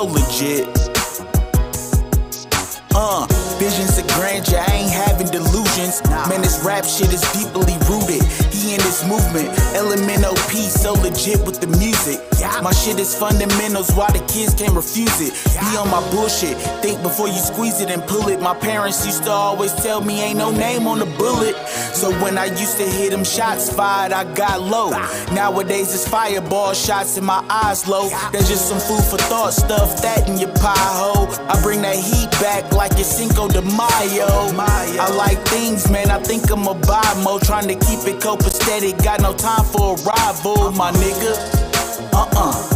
legit. Visions of grandeur, I ain't having delusions. Man, this rap shit is deeply rooted. He in this movement, element OP, so legit with the music. My shit is fundamentals, why the kids can't refuse it. Be on my bullshit, think before you squeeze it and pull it. My parents used to always tell me ain't no name on the bullet. So when I used to hear them shots fired, I got low. Nowadays it's fireball shots in my eyes low. That's just some food for thought, stuff that in your pie hole. I bring that heat back like it's Cinco de Mayo. I like things, man, I think I'm a buy-mo. Trying to keep it copacetic, got no time for a rival, my nigga.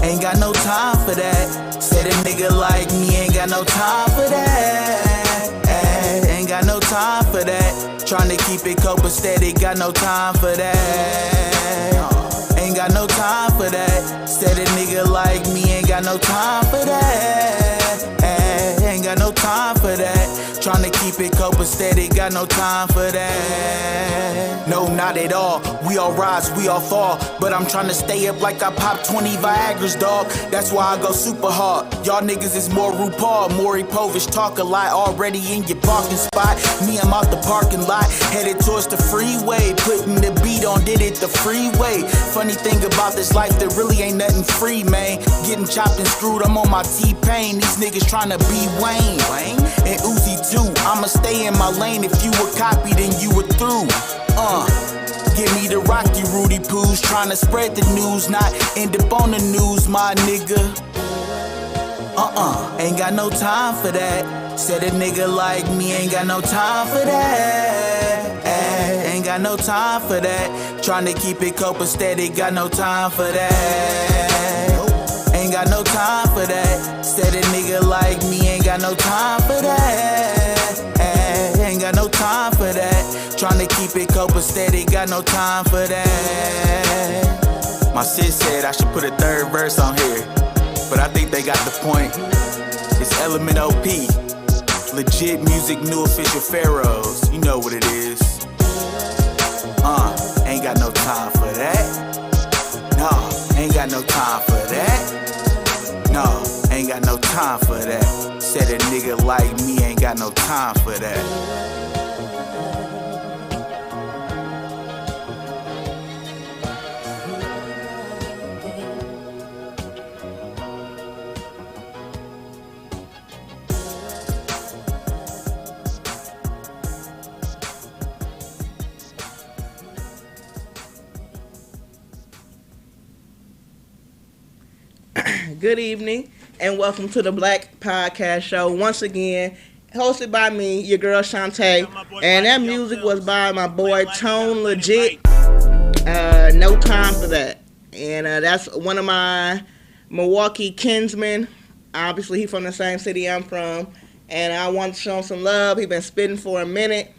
Ain't got no time for that. Said a nigga like me ain't got no time for that. Ain't got no time for that. Tryna keep it copacetic, got no time for that. Ain't got no time for that. Said a nigga like me ain't got no time for that. Ain't got no time for that. Tryna keep it copacetic, got no time for that. No, not at all. We all rise, we all fall. But I'm tryna stay up like I popped 20 Viagra's, dog. That's why I go super hard. Y'all niggas is more RuPaul, Maury Povich, talk a lot. Already in your parking spot. Me, I'm out the parking lot, headed towards the freeway. Putting the beat on, did it the freeway. Funny thing about this life, there really ain't nothing free, man. Getting chopped and screwed, I'm on my T-Pain. These niggas tryna be Wayne and Uzi too. I'ma stay in my lane. If you were copied, then you were through. Give me the Rocky Rudy Poos. Tryna spread the news, not end up on the news, my nigga. Ain't got no time for that. Said a nigga like me ain't got no time for that. Ain't got no time for that. Tryna keep it copacetic, got no time for that. Ain't got no time for that. Said a nigga like me ain't got no time for that. Ain't got no time for that. Tryna keep it copacetic, got no time for that. My sis said I should put a third verse on here, but I think they got the point. It's Element OP, legit music, new official pharaohs. You know what it is. Ain't got no time for that. No, ain't got no time for that. No, ain't got no time for that. Said a nigga like me ain't got no time for that. Good evening, and welcome to the Black Podcast Show. Once again, hosted by me, your girl Auchante, and that music was by my boy Tone Legit. No time for that. And that's one of my Milwaukee kinsmen. Obviously, he from the same city I'm from, and I want to show him some love. He been spitting for a minute,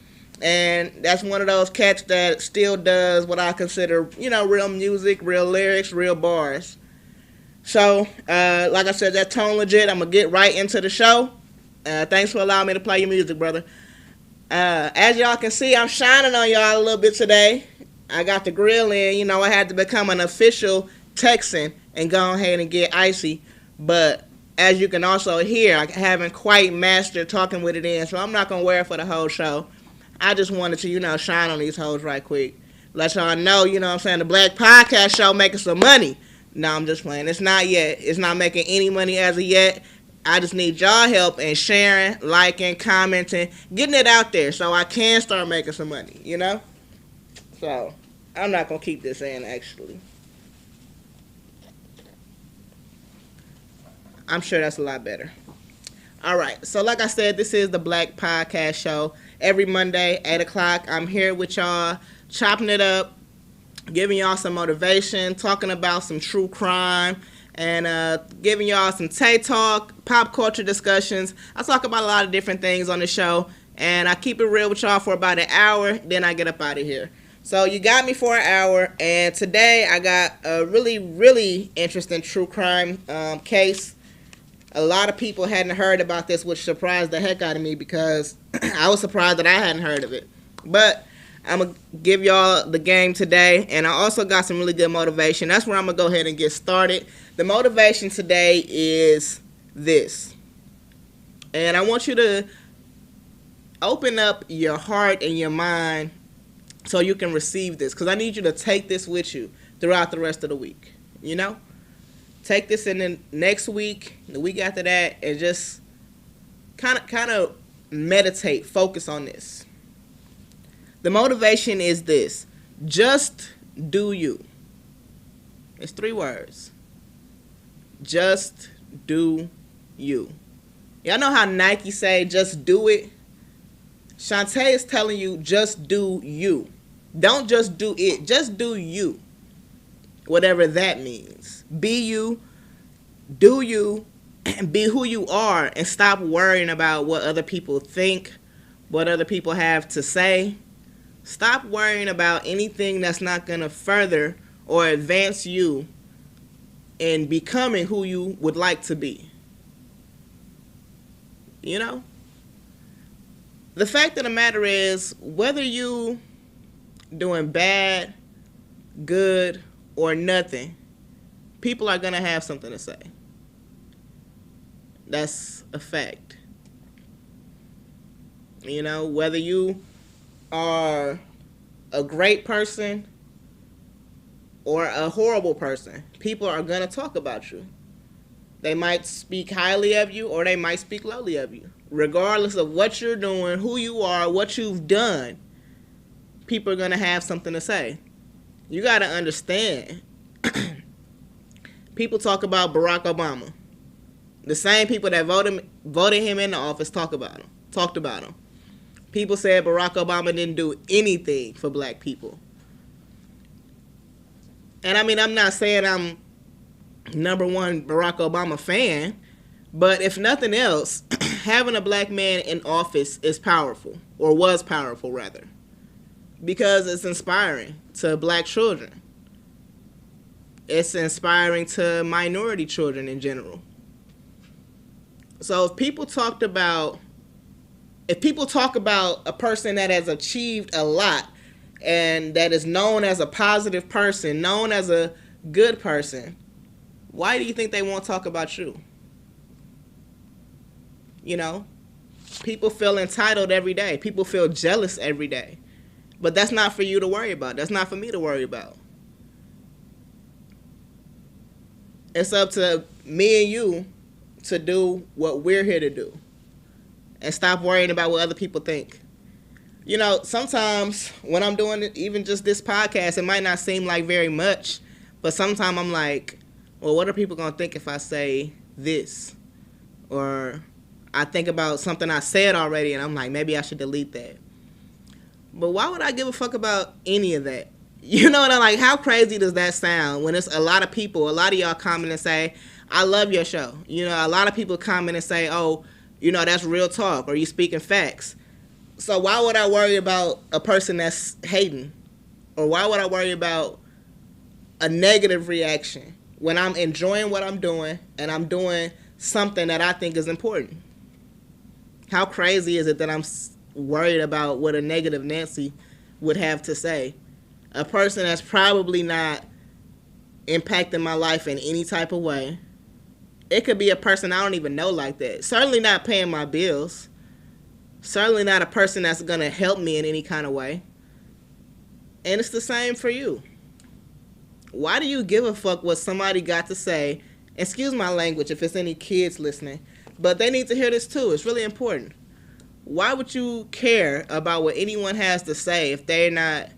and that's one of those cats that still does what I consider, real music, real lyrics, real bars. So, like I said, that's Tone Legit. I'm going to get right into the show. Thanks for allowing me to play your music, brother. As y'all can see, I'm shining on y'all a little bit today. I got the grill in. I had to become an official Texan and go ahead and get icy. But as you can also hear, I haven't quite mastered talking with it in, so I'm not going to wear it for the whole show. I just wanted to, shine on these hoes right quick. Let y'all know, the Black Podcast Show making some money. No, I'm just playing. It's not yet. It's not making any money as of yet. I just need y'all help in sharing, liking, commenting, getting it out there so I can start making some money, So, I'm not going to keep this in, actually. I'm sure that's a lot better. All right. So, like I said, this is the Black Podcast Show. Every Monday, 8 o'clock, I'm here with y'all, chopping it up, giving y'all some motivation, talking about some true crime, and giving y'all some TAE Talk, pop culture discussions. I talk about a lot of different things on the show, and I keep it real with y'all for about an hour, then I get up out of here. So you got me for an hour, and today I got a really, really interesting true crime case. A lot of people hadn't heard about this, which surprised the heck out of me because I was surprised that I hadn't heard of it. But I'm going to give y'all the game today, and I also got some really good motivation. That's where I'm going to go ahead and get started. The motivation today is this. And I want you to open up your heart and your mind so you can receive this. Because I need you to take this with you throughout the rest of the week. You know? Take this in the next week, the week after that, and just kind of meditate, focus on this. The motivation is this: just do you. It's 3 words. Just do you. Y'all know how Nike say, just do it? Shantae is telling you, just do you. Don't just do it. Just do you. Whatever that means. Be you. Do you. Be who you are. And stop worrying about what other people think. What other people have to say. Stop worrying about anything that's not going to further or advance you in becoming who you would like to be. You know? The fact of the matter is, whether you doing bad, good, or nothing, people are going to have something to say. That's a fact. You know, whether you are a great person or a horrible person, people are going to talk about you. They might speak highly of you or they might speak lowly of you. Regardless of what you're doing, who you are, what you've done, people are going to have something to say. You got to understand. People talk about Barack Obama. The same people that voted him in the office talked about him. People said Barack Obama didn't do anything for black people. And I mean, I'm not saying I'm #1 Barack Obama fan, but if nothing else, having a black man in office is powerful, or was powerful rather, because it's inspiring to black children. It's inspiring to minority children in general. So if people talk about a person that has achieved a lot and that is known as a positive person, known as a good person, why do you think they won't talk about you? You know, people feel entitled every day. People feel jealous every day. But that's not for you to worry about. That's not for me to worry about. It's up to me and you to do what we're here to do. And stop worrying about what other people think. You know, sometimes when I'm doing it, even just this podcast, it might not seem like very much. But sometimes I'm like, well, what are people going to think if I say this? Or I think about something I said already and I'm like, maybe I should delete that. But why would I give a fuck about any of that? You know what I'm like? How crazy does that sound when it's a lot of people, a lot of y'all comment and say, I love your show. You know, a lot of people comment and say, oh, you know, that's real talk, or you speaking facts. So why would I worry about a person that's hating? Or why would I worry about a negative reaction when I'm enjoying what I'm doing and I'm doing something that I think is important? How crazy is it that I'm worried about what a negative Nancy would have to say? A person that's probably not impacting my life in any type of way. It could be a person I don't even know like that. Certainly not paying my bills. Certainly not a person that's going to help me in any kind of way. And it's the same for you. Why do you give a fuck what somebody got to say? Excuse my language if it's any kids listening, but they need to hear this too. It's really important. Why would you care about what anyone has to say if they're not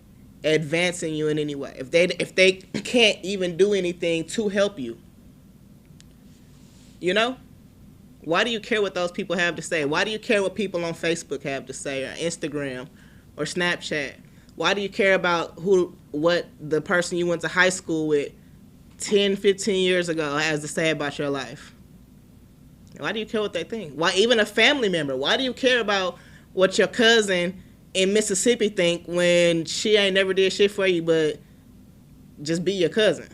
advancing you in any way? If they can't even do anything to help you? You know? Why do you care what those people have to say? Why do you care what people on Facebook have to say, or Instagram, or Snapchat? Why do you care about what the person you went to high school with 10, 15 years ago has to say about your life? Why do you care what they think? Why, even a family member, why do you care about what your cousin in Mississippi think when she ain't never did shit for you but just be your cousin?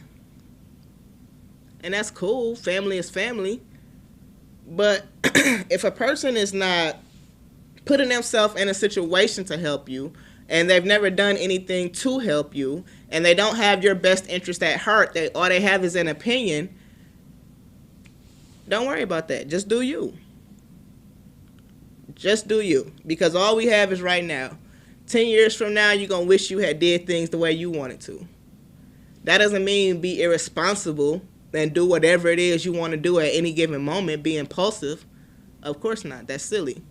And that's cool. Family is family. But if a person is not putting themselves in a situation to help you, and they've never done anything to help you, and they don't have your best interest at heart, all they have is an opinion, Don't worry about that. Just do you. Just do you. Because all we have is right now. 10 years from now, you're going to wish you had did things the way you wanted to. That doesn't mean be irresponsible and do whatever it is you want to do at any given moment, be impulsive. Of course not. That's silly.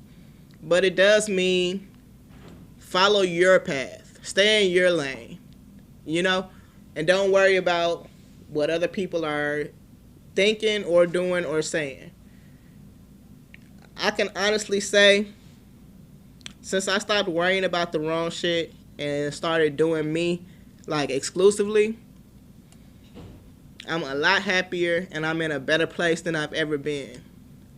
But it does mean follow your path. Stay in your lane. And don't worry about what other people are thinking or doing or saying. I can honestly say, since I stopped worrying about the wrong shit and started doing me, like, exclusively, I'm a lot happier and I'm in a better place than I've ever been.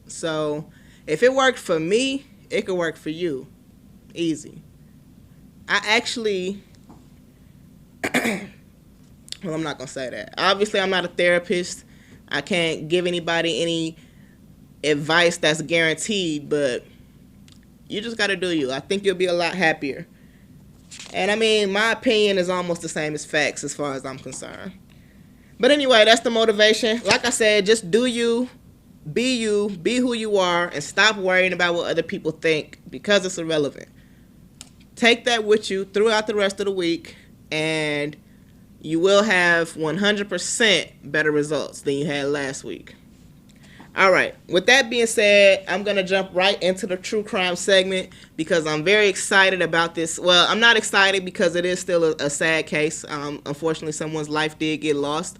So, if it worked for me, it could work for you. Easy. I actually... well, I'm not going to say that. Obviously, I'm not a therapist. I can't give anybody any advice that's guaranteed, but you just got to do you. I think you'll be a lot happier. And I mean, my opinion is almost the same as facts as far as I'm concerned. But anyway, that's the motivation. Like I said, just do you, be who you are, and stop worrying about what other people think because it's irrelevant. Take that with you throughout the rest of the week, and you will have 100% better results than you had last week. All right. With that being said, I'm going to jump right into the true crime segment because I'm very excited about this. Well, I'm not excited because it is still a sad case. Unfortunately, someone's life did get lost.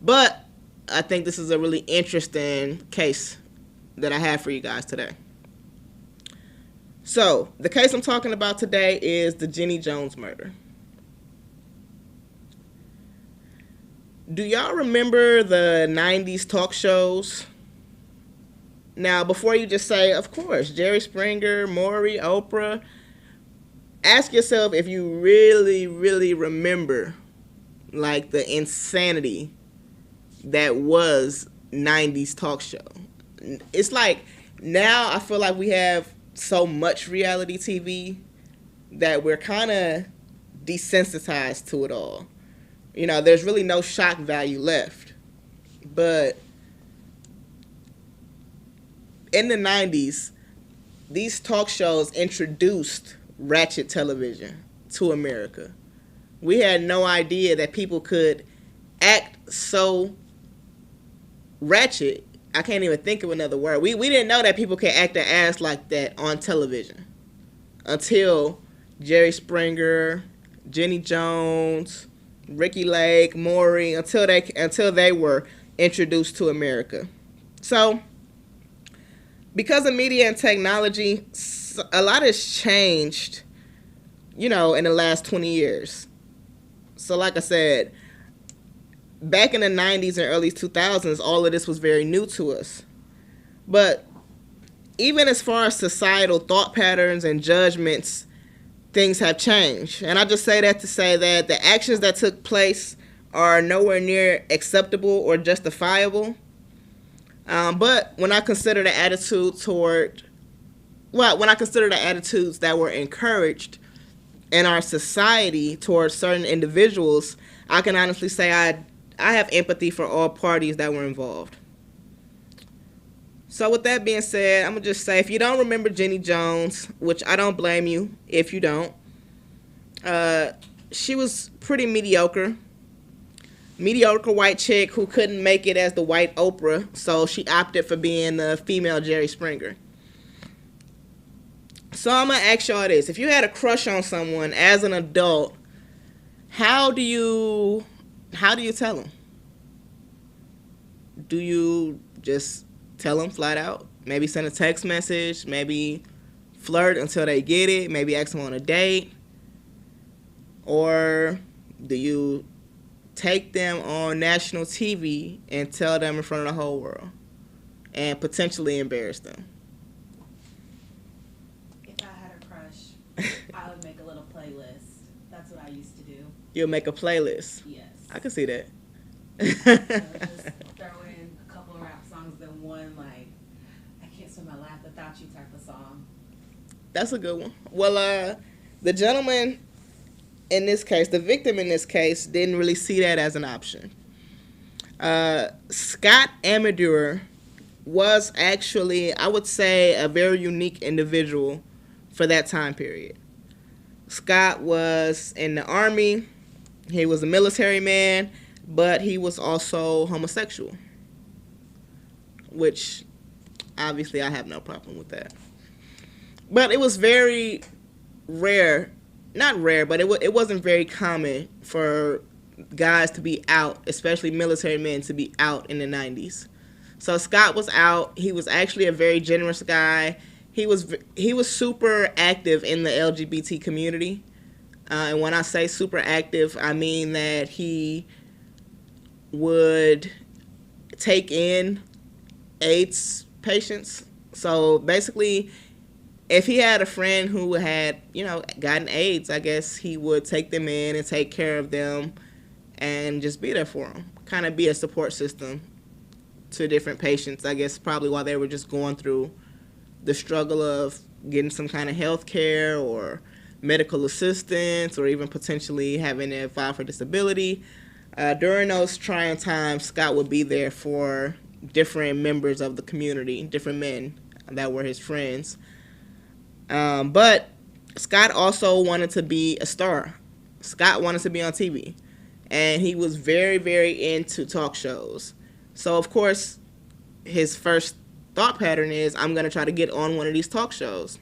But I think this is a really interesting case that I have for you guys today. So, the case I'm talking about today is the Jenny Jones murder. Do y'all remember the 90s talk shows? Now, before you just say, of course, Jerry Springer, Maury, Oprah, ask yourself if you really, really remember, like, the insanity that was 90s talk show. It's like, now I feel like we have so much reality TV that we're kind of desensitized to it all. There's really no shock value left. But in the 90s, these talk shows introduced ratchet television to America. We had no idea that people could act so ratchet. I can't even think of another word. We didn't know that people could act their ass like that on television until Jerry Springer, Jenny Jones, Ricky Lake, Maury, until they were introduced to America. So, because of media and technology, a lot has changed, in the last 20 years. So, like I said, back in the 90s and early 2000s, all of this was very new to us. But even as far as societal thought patterns and judgments, things have changed. And I just say that to say that the actions that took place are nowhere near acceptable or justifiable. But when I consider the attitudes that were encouraged in our society towards certain individuals, I can honestly say I have empathy for all parties that were involved. So with that being said, I'm going to just say, if you don't remember Jenny Jones, which I don't blame you if you don't, she was pretty mediocre white chick who couldn't make it as the white Oprah, so she opted for being the female Jerry Springer. So I'm going to ask y'all this. If you had a crush on someone as an adult, how do you tell them? Do you just tell them flat out? Maybe send a text message, maybe flirt until they get it, maybe ask them on a date? Or do you take them on national TV and tell them in front of the whole world and potentially embarrass them? If I had a crush, I would make a little playlist. That's what I used to do. You'll make a playlist? Yes. I can see that. Just throw in a couple of rap songs, then one, like, I Can't Swim My Life Without You type of song. That's a good one. Well, the gentleman in this case, the victim in this case, didn't really see that as an option. Scott Amador was actually, I would say, a very unique individual for that time period. Scott was in the Army. He was a military man, but he was also homosexual, which obviously I have no problem with that. But it was very rare, not rare, but it wasn't very common for guys to be out, especially military men, to be out in the 90s. So Scott was out. He was actually a very generous guy. He was super active in the LGBT community. And when I say super active, I mean that he would take in AIDS patients. So basically, if he had a friend who had, gotten AIDS, I guess he would take them in and take care of them and just be there for them. Kind of be a support system to different patients, I guess, probably while they were just going through the struggle of getting some kind of health care or medical assistance, or even potentially having to file for disability. During those trying times, Scott would be there for different members of the community, different men that were his friends. But Scott also wanted to be a star. Scott wanted to be on TV. And he was very, very into talk shows. So, of course, his first thought pattern is, I'm going to try to get on one of these talk shows.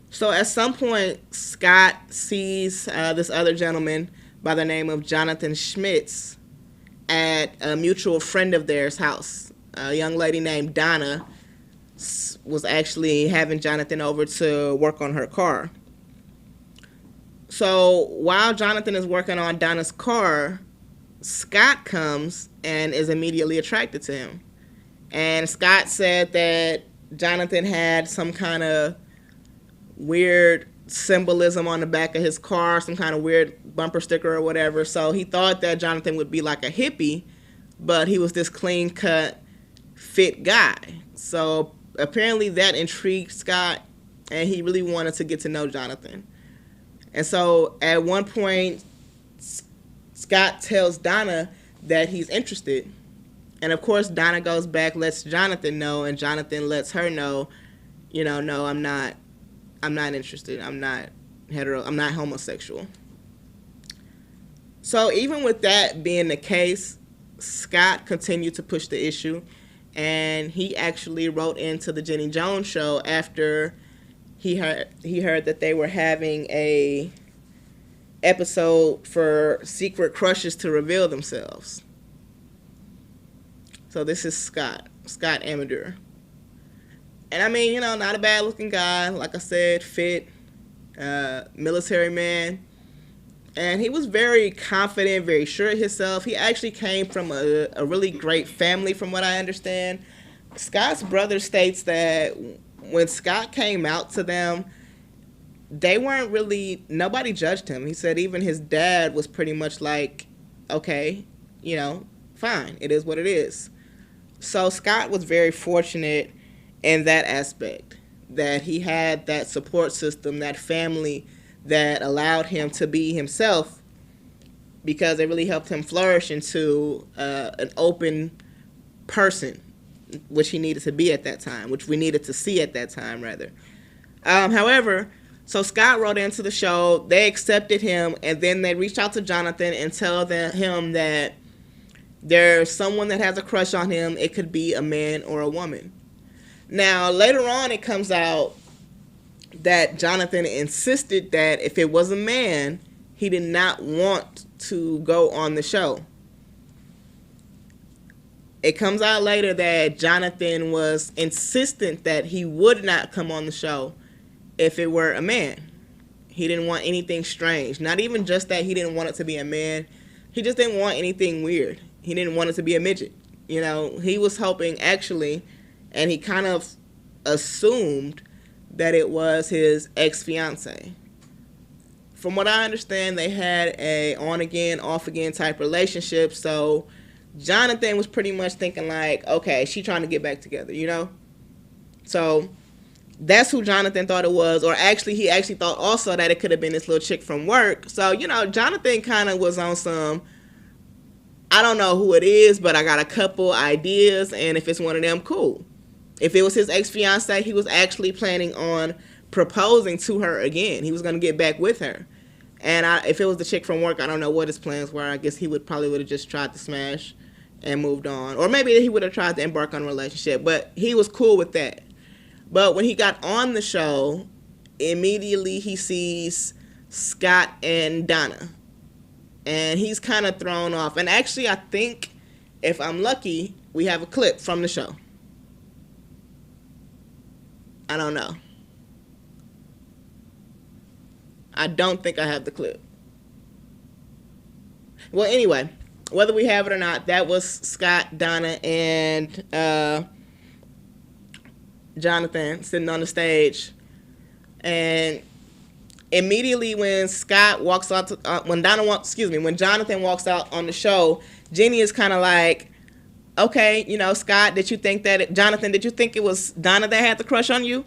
So at some point, Scott sees this other gentleman by the name of Jonathan Schmitz at a mutual friend of theirs' house. A young lady named Donna was actually having Jonathan over to work on her car. So while Jonathan is working on Donna's car, Scott comes and is immediately attracted to him. And Scott said that Jonathan had some kind of weird symbolism on the back of his car, some kind of weird bumper sticker or whatever. So he thought that Jonathan would be like a hippie, but he was this clean-cut, fit guy. So apparently that intrigued Scott, and he really wanted to get to know Jonathan. And so at one point, Scott tells Donna that he's interested. And of course, Donna goes back, lets Jonathan know, and Jonathan lets her know, no, I'm not interested. I'm not homosexual. So even with that being the case, Scott continued to push the issue, and he actually wrote into the Jenny Jones show after he heard that they were having a episode for secret crushes to reveal themselves. So this is Scott Amador. And I mean, not a bad looking guy. Like I said, fit, military man. And he was very confident, very sure of himself. He actually came from a really great family, from what I understand. Scott's brother states that when Scott came out to them, nobody judged him. He said even his dad was pretty much like, okay, fine, it is what it is. So Scott was very fortunate in that aspect, that he had that support system, that family that allowed him to be himself, because it really helped him flourish into an open person, which he needed to be at that time, which we needed to see at that time, rather. However, so Scott wrote into the show, they accepted him, and then they reached out to Jonathan and tell him that there's someone that has a crush on him. It could be a man or a woman. Now, later on, it comes out that Jonathan insisted that if it was a man, he did not want to go on the show. It comes out later that Jonathan was insistent that he would not come on the show if it were a man. He didn't want anything strange. Not even just that he didn't want it to be a man. He just didn't want anything weird. He didn't want it to be a midget. He was hoping, actually, and he kind of assumed that it was his ex-fiance. From what I understand, they had a on-again, off-again type relationship, so Jonathan was pretty much thinking like, okay, she trying to get back together, So that's who Jonathan thought it was, or he actually thought also that it could have been this little chick from work. So, Jonathan kind of was on some, I don't know who it is, but I got a couple ideas, and if it's one of them, cool. If it was his ex-fiancée, he was actually planning on proposing to her again. He was going to get back with her. And if it was the chick from work, I don't know what his plans were. I guess he would have just tried to smash and moved on. Or maybe he would have tried to embark on a relationship. But he was cool with that. But when he got on the show, immediately he sees Scott and Donna. And he's kind of thrown off. And actually, I think, if I'm lucky, we have a clip from the show. I don't know. I don't think I have the clip. Well, anyway, whether we have it or not, that was Scott, Donna, and Jonathan sitting on the stage. And immediately when Scott walks out, when Jonathan walks out on the show, Jenny is kind of like, okay, Scott, Jonathan, did you think it was Donna that had the crush on you?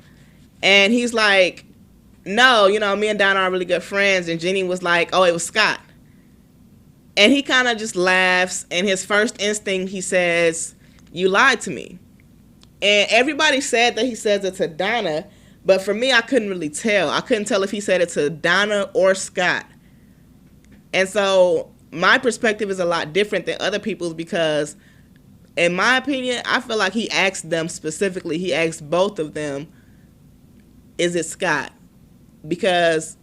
And he's like, no, me and Donna are really good friends. And Jenny was like, oh, it was Scott. And he kind of just laughs. And his first instinct, he says, you lied to me. And everybody said that he says it to Donna. But for me, I couldn't really tell. I couldn't tell if he said it to Donna or Scott. And so my perspective is a lot different than other people's because, in my opinion, I feel like he asked them specifically. He asked both of them, is it Scott? Because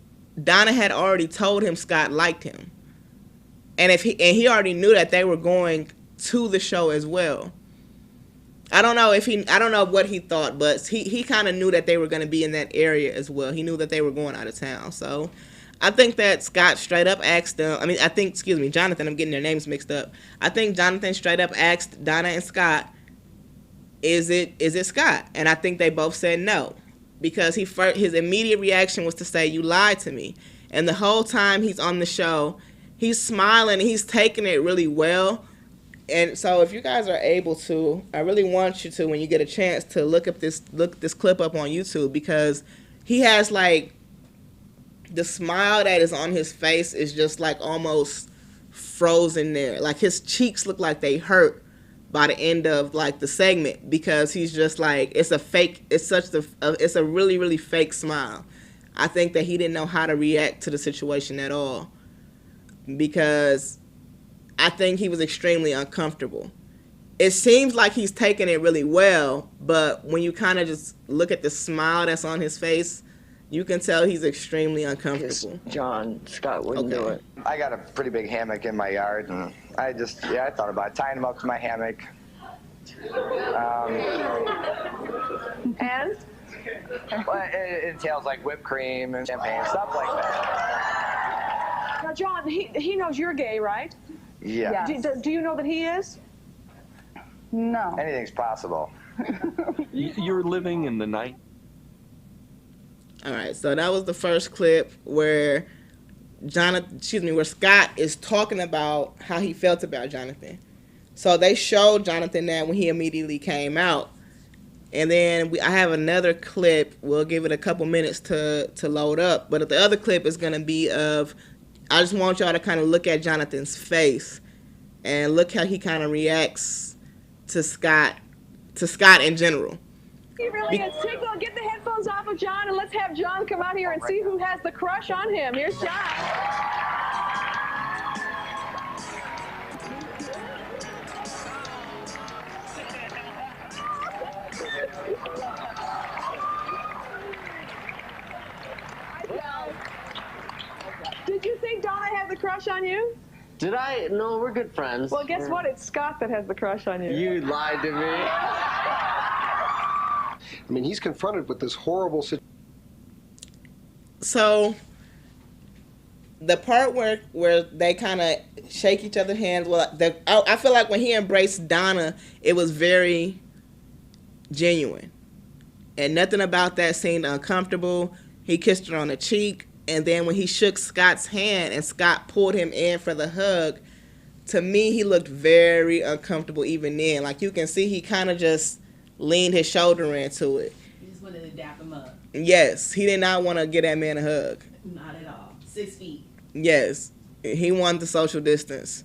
Donna had already told him Scott liked him. And he already knew that they were going to the show as well. I don't know what he thought, but he kind of knew that they were going to be in that area as well. He knew that they were going out of town. So I think that Scott straight up asked them, Jonathan, I'm getting their names mixed up. I think Jonathan straight up asked Donna and Scott, is it Scott? And I think they both said no. Because his immediate reaction was to say, you lied to me. And the whole time he's on the show, he's smiling and he's taking it really well. And so if you guys are able to, I really want you to, when you get a chance, to look this clip up on YouTube, because he has like the smile that is on his face is just like almost frozen there. Like his cheeks look like they hurt by the end of like the segment, because he's just like, it's a really, really fake smile. I think that he didn't know how to react to the situation at all, because I think he was extremely uncomfortable. It seems like he's taking it really well, but when you kind of just look at the smile that's on his face, you can tell he's extremely uncomfortable. John, Scott wouldn't do it. I got a pretty big hammock in my yard, and I thought about tying him up to my hammock. And? Well, it entails like whipped cream and champagne, stuff like that. Now, John, he knows you're gay, right? Yeah. Do you know that he is? No. Anything's possible. You're living in the night. All right, so that was the first clip where where Scott is talking about how he felt about Jonathan. So they showed Jonathan that when he immediately came out. And then I have another clip. We'll give it a couple minutes to load up. But the other clip is going to be I just want y'all to kind of look at Jonathan's face and look how he kind of reacts to Scott in general. He really is. Get the headphones off of John and let's have John come out here and see who has the crush on him. Here's John. Did you think Donna had the crush on you? Did I? No, we're good friends. Well, guess what? It's Scott that has the crush on you. You lied to me. I mean, he's confronted with this horrible situation. So the part where they kind of shake each other's hands, I feel like when he embraced Donna, it was very genuine. And nothing about that seemed uncomfortable. He kissed her on the cheek. And then when he shook Scott's hand and Scott pulled him in for the hug, to me, he looked very uncomfortable even then. Like you can see he kind of just leaned his shoulder into it. He just wanted to dap him up. Yes, he did not want to give that man a hug. Not at all. 6 feet. Yes, he wanted the social distance.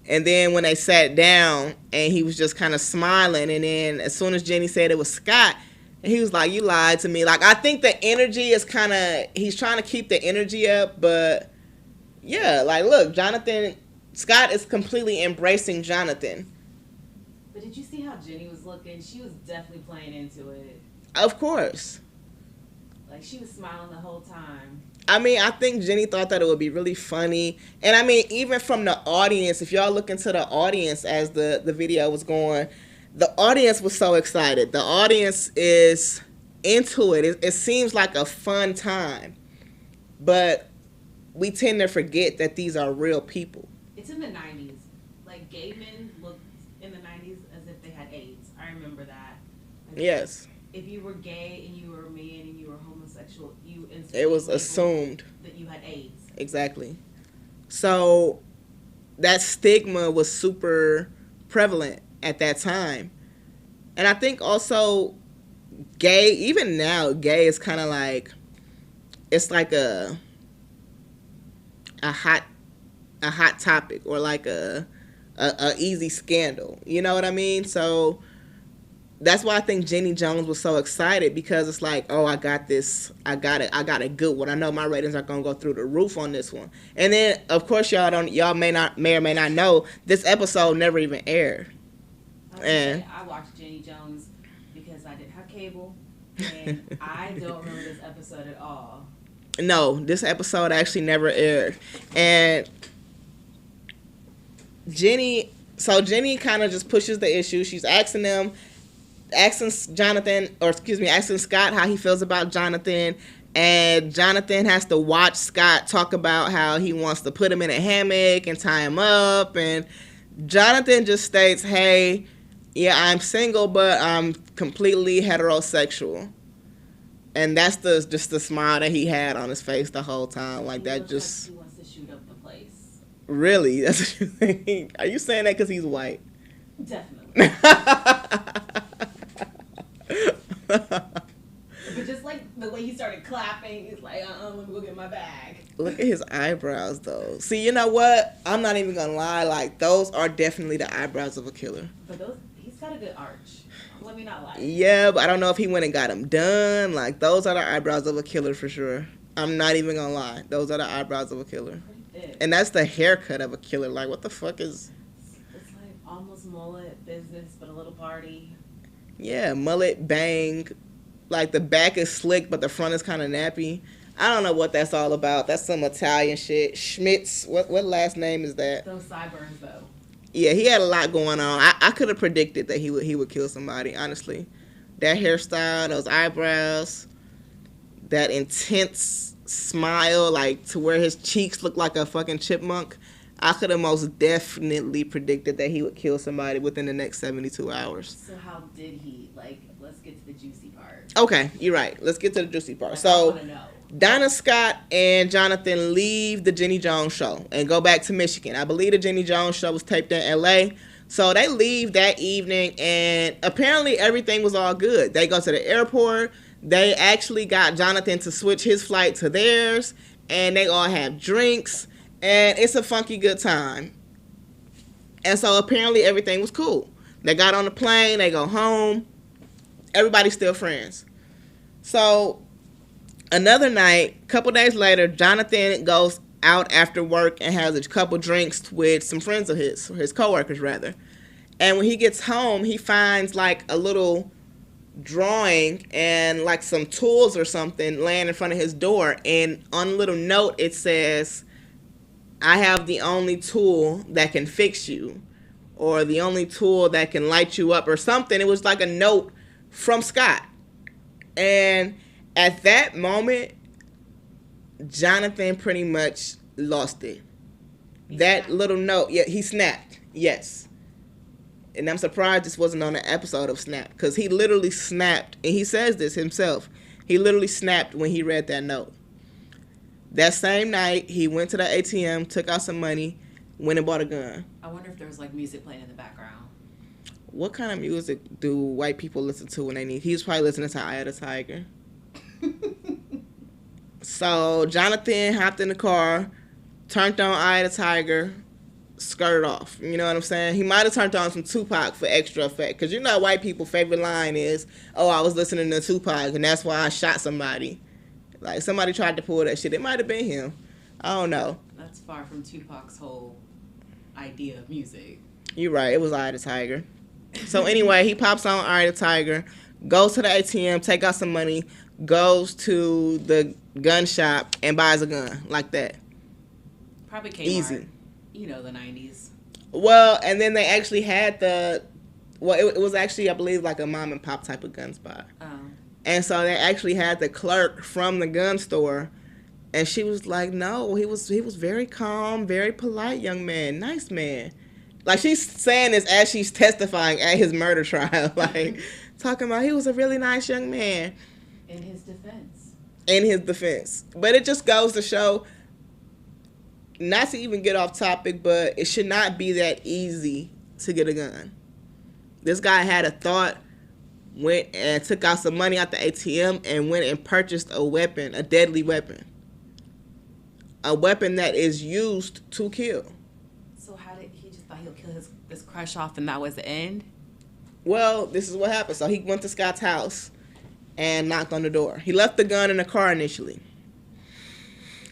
And then when they sat down and he was just kind of smiling, and then as soon as Jenny said it was Scott, he was like, you lied to me. Like, I think the energy is kind of, he's trying to keep the energy up, but yeah, like, look, Scott is completely embracing Jonathan. But did you see how Jenny was looking? She was definitely playing into it. Of course. Like, she was smiling the whole time. I mean, I think Jenny thought that it would be really funny. And I mean, even from the audience, if y'all look into the audience as the video was going, the audience was so excited. The audience is into it. It seems like a fun time. But we tend to forget that these are real people. It's in the 90s. Like, gay men looked in the 90s as if they had AIDS. I remember that. Like, Yes. If you were gay and you were a man and you were homosexual, you instantly It was labeled assumed. that you had AIDS. Exactly. So that stigma was super prevalent at that time. And I think also gay, even now, gay is kind of like, it's like a hot topic, or like a easy scandal. You know what I mean? So that's why I think Jenny Jones was so excited, because it's like, oh, I got this. I got a good one. I know my ratings are gonna go through the roof on this one. And then, of course, y'all may or may not know, this episode never even aired. I watched Jenny Jones because I didn't have cable, and I don't remember this episode at all. No, this episode actually never aired. And Jenny kind of just pushes the issue. She's asking Scott how he feels about Jonathan, and Jonathan has to watch Scott talk about how he wants to put him in a hammock and tie him up, and Jonathan just states, hey, yeah, I'm single, but I'm completely heterosexual. And that's just the smile that he had on his face the whole time. Like, that just... Like he wants to shoot up the place. Really? That's what you think? Are you saying that because he's white? Definitely. But just like the way he started clapping, he's like, let me go get my bag. Look at his eyebrows, though. See, you know what? I'm not even going to lie. Like, those are definitely the eyebrows of a killer. But he's got a good arch. Let me not lie. Yeah, but I don't know if he went and got them done. Like, those are the eyebrows of a killer for sure. I'm not even going to lie. Those are the eyebrows of a killer. And that's the haircut of a killer. Like, what the fuck is... It's like almost mullet business, but a little party. Yeah, mullet, bang. Like, the back is slick, but the front is kind of nappy. I don't know what that's all about. That's some Italian shit. Schmitz. What last name is that? Those sideburns, though. Yeah, he had a lot going on. I could have predicted that he would kill somebody, honestly. That hairstyle, those eyebrows, that intense smile, like to where his cheeks look like a fucking chipmunk. I could have most definitely predicted that he would kill somebody within the next 72 hours. So how did he? Like, let's get to the juicy part. Okay, you're right. Let's get to the juicy part. Like, So, I wanna know. Donna Scott and Jonathan leave the Jenny Jones show and go back to Michigan. I believe the Jenny Jones show was taped in L.A., so they leave that evening, and apparently everything was all good. They go to the airport. They actually got Jonathan to switch his flight to theirs, and they all have drinks, and it's a funky good time. And so apparently everything was cool. They got on the plane. They go home. Everybody's still friends. So another night, a couple days later, Jonathan goes out after work and has a couple drinks with some friends of his coworkers rather. And when he gets home, he finds like a little drawing and like some tools or something laying in front of his door. And on a little note, it says, I have the only tool that can fix you, or the only tool that can light you up, or something. It was like a note from Scott. And at that moment, Jonathan pretty much lost it. That little note, yeah, he snapped, yes. And I'm surprised this wasn't on an episode of Snap, because he literally snapped, and he says this himself. He literally snapped when he read that note. That same night, he went to the ATM, took out some money, went and bought a gun. I wonder if there was like music playing in the background. What kind of music do white people listen to when they need? He was probably listening to Eye of the Tiger. So Jonathan hopped in the car, turned on Eye of the Tiger, skirt off. You know what I'm saying? He might have turned on some Tupac for extra effect. Because you know white people's favorite line is, oh, I was listening to Tupac and that's why I shot somebody. Like, somebody tried to pull that shit. It might have been him. I don't know. That's far from Tupac's whole idea of music. You're right. It was Eye the Tiger. So anyway, he pops on Eye the Tiger, goes to the ATM, take out some money, goes to the gun shop, and buys a gun like that. Probably Kmart. Easy. You know, the 90s. Well, and then they actually had it was actually, I believe, like a mom and pop type of gun spot. Oh. And so they actually had the clerk from the gun store, and she was like, no, he was very calm, very polite young man, nice man. Like, she's saying this as she's testifying at his murder trial, like, talking about he was a really nice young man. In his defense. But it just goes to show, not to even get off topic, but it should not be that easy to get a gun. This guy had a thought, went and took out some money out the ATM and went and purchased a weapon, a deadly weapon. A weapon that is used to kill. So how did he just thought he'll kill this crush off and that was the end? Well, this is what happened. So he went to Scott's house and knocked on the door. He left the gun in the car initially.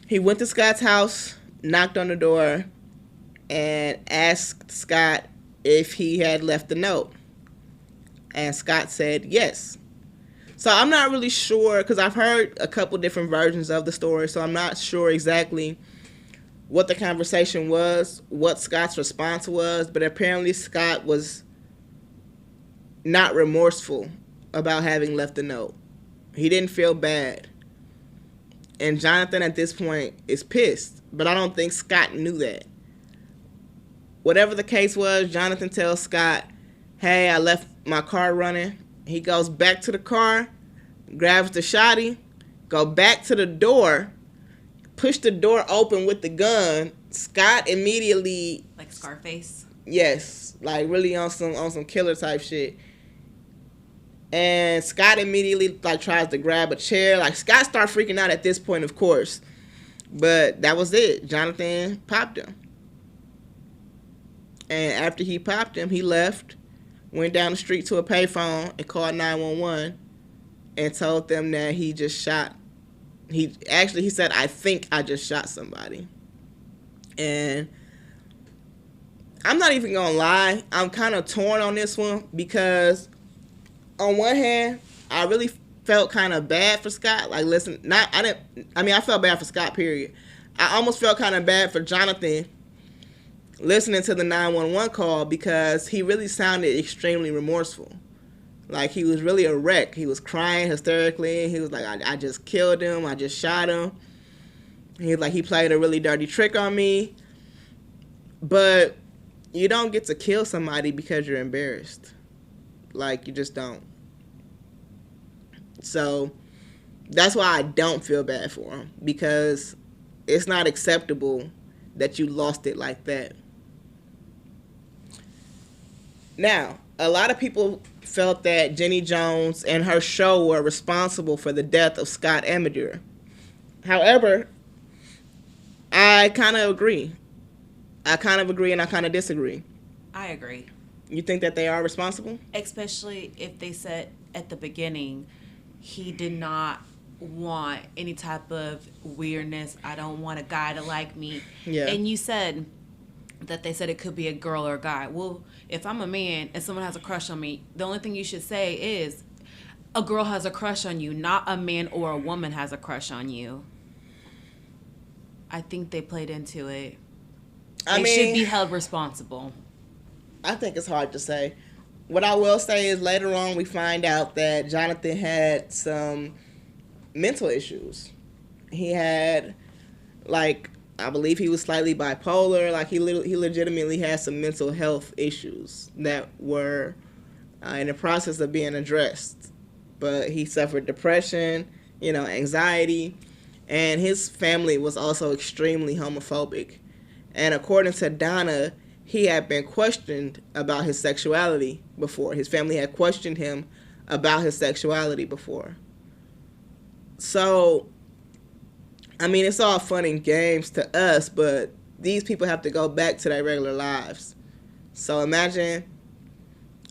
He went to Scott's house, knocked on the door, and asked Scott if he had left a note. And Scott said yes. So I'm not really sure, because I've heard a couple different versions of the story, so I'm not sure exactly what the conversation was, what Scott's response was, but apparently Scott was not remorseful about having left a note. He didn't feel bad. And Jonathan at this point is pissed, but I don't think Scott knew that. Whatever the case was, Jonathan tells Scott, hey, I left my car running. He goes back to the car, grabs the shotty, go back to the door, push the door open with the gun. Scott immediately, like Scarface. Yes, like really on some killer type shit. And Scott immediately like tries to grab a chair. Like Scott starts freaking out at this point, of course. But that was it. Jonathan popped him. And after he popped him, he left, went down the street to a payphone and called 911 and told them that he just shot. He said, I think I just shot somebody. And I'm not even gonna lie, I'm kind of torn on this one because on one hand, I really felt kind of bad for Scott. Like, listen, I felt bad for Scott, period. I almost felt kind of bad for Jonathan listening to the 911 call because he really sounded extremely remorseful. Like, he was really a wreck. He was crying hysterically. He was like, I just killed him. I just shot him. He's like, he played a really dirty trick on me. But you don't get to kill somebody because you're embarrassed. Like, you just don't. So that's why I don't feel bad for him, because it's not acceptable that you lost it like that. Now, a lot of people felt that Jenny Jones and her show were responsible for the death of Scott Amadure. However, I kind of agree. I kind of agree and I kind of disagree. I agree. You think that they are responsible? Especially if they said at the beginning, he did not want any type of weirdness. I don't want a guy to like me. Yeah. And you said that they said it could be a girl or a guy. Well, if I'm a man and someone has a crush on me, the only thing you should say is a girl has a crush on you, not a man or a woman has a crush on you. I think they played into it. They should be held responsible. I think it's hard to say. What I will say is later on we find out that Jonathan had some mental issues. He had, like, I believe he was slightly bipolar. Like, he legitimately had some mental health issues that were in the process of being addressed. But he suffered depression, anxiety, and his family was also extremely homophobic. And according to Donna, he had been questioned about his sexuality before. His family had questioned him about his sexuality before. So, I mean, it's all fun and games to us, but these people have to go back to their regular lives. So imagine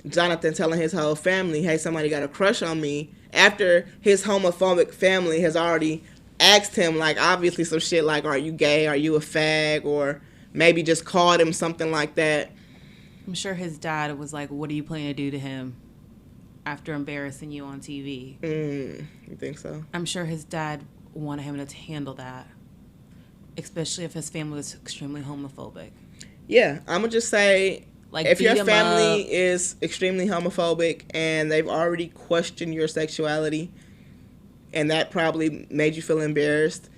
Jonathan telling his whole family, hey, somebody got a crush on me, after his homophobic family has already asked him, like, obviously some shit like, are you gay? Are you a fag? Or maybe just called him something like that. I'm sure his dad was like, what are you planning to do to him after embarrassing you on TV? You think so? I'm sure his dad wanted him to handle that, especially if his family was extremely homophobic. Yeah, I'm going to just say, like, if your family up. is extremely homophobic and they've already questioned your sexuality and that probably made you feel embarrassed,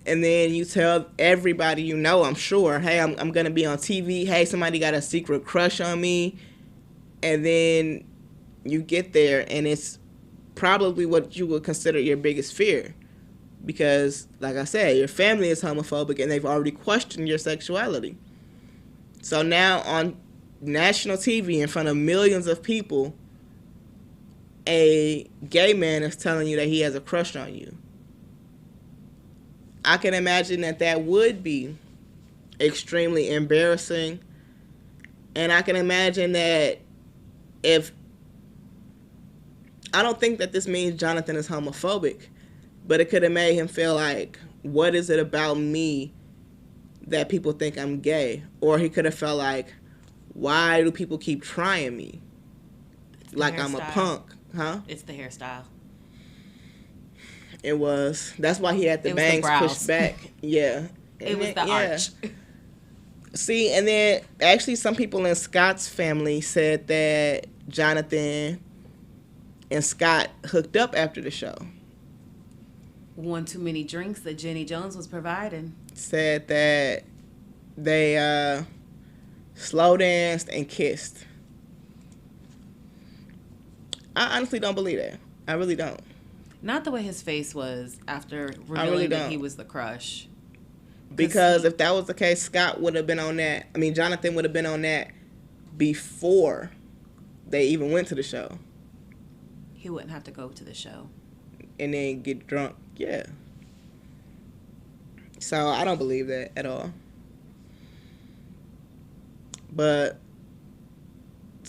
and then you tell everybody you know, I'm sure, hey, I'm going to be on TV, hey, somebody got a secret crush on me, and then you get there and it's probably what you would consider your biggest fear. Because, like I said, your family is homophobic and they've already questioned your sexuality. So now on national TV in front of millions of people, a gay man is telling you that he has a crush on you. I can imagine that would be extremely embarrassing. And I can imagine that if... I don't think that this means Jonathan is homophobic, but it could have made him feel like, what is it about me that people think I'm gay? Or he could have felt like, why do people keep trying me? Like I'm a punk, huh? It's the hairstyle. It was. That's why he had the bangs pushed back. Yeah. It was the arch. See, and then actually some people in Scott's family said that Jonathan and Scott hooked up after the show. One too many drinks that Jenny Jones was providing. Said that they slow danced and kissed. I honestly don't believe that. I really don't. Not the way his face was after revealing really that don't. he was the crush. Because if that was the case, Scott would have been on that. I mean, Jonathan would have been on that before they even went to the show. He wouldn't have to go to the show. And then get drunk. Yeah. So I don't believe that at all. But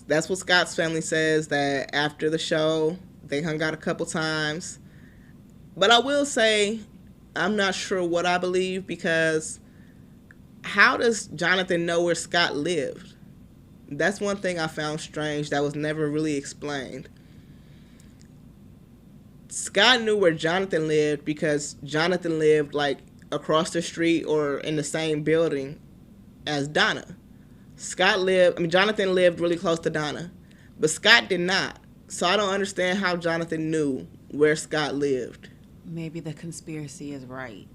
that's what Scott's family says, that after the show, they hung out a couple times. But I will say, I'm not sure what I believe, because how does Jonathan know where Scott lived? That's one thing I found strange that was never really explained. Scott knew where Jonathan lived because Jonathan lived like across the street or in the same building as Donna. Jonathan lived really close to Donna, but Scott did not. So I don't understand how Jonathan knew where Scott lived. Maybe the conspiracy is right.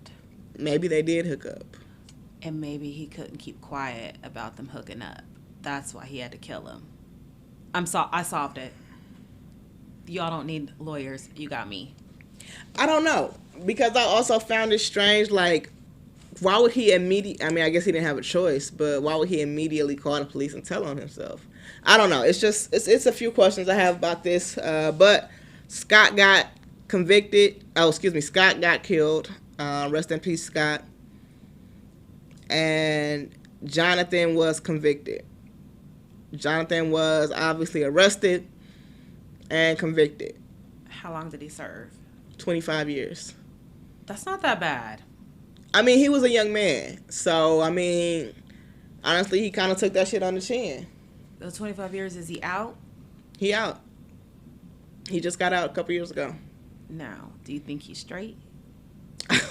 Maybe they did hook up. And maybe he couldn't keep quiet about them hooking up. That's why he had to kill him. I solved it. Y'all don't need lawyers. You got me. I don't know. Because I also found it strange, like, why would he I guess he didn't have a choice, but why would he immediately call the police and tell on himself? I don't know. It's just, it's a few questions I have about this. But Scott got convicted. Scott got killed. Rest in peace, Scott. And Jonathan was convicted. Jonathan was obviously arrested and convicted. How long did he serve? 25 years. That's not that bad. I mean, he was a young man. So, I mean, honestly, he kind of took that shit on the chin. Those 25 years, is he out? He out. He just got out a couple years ago. Now, do you think he's straight?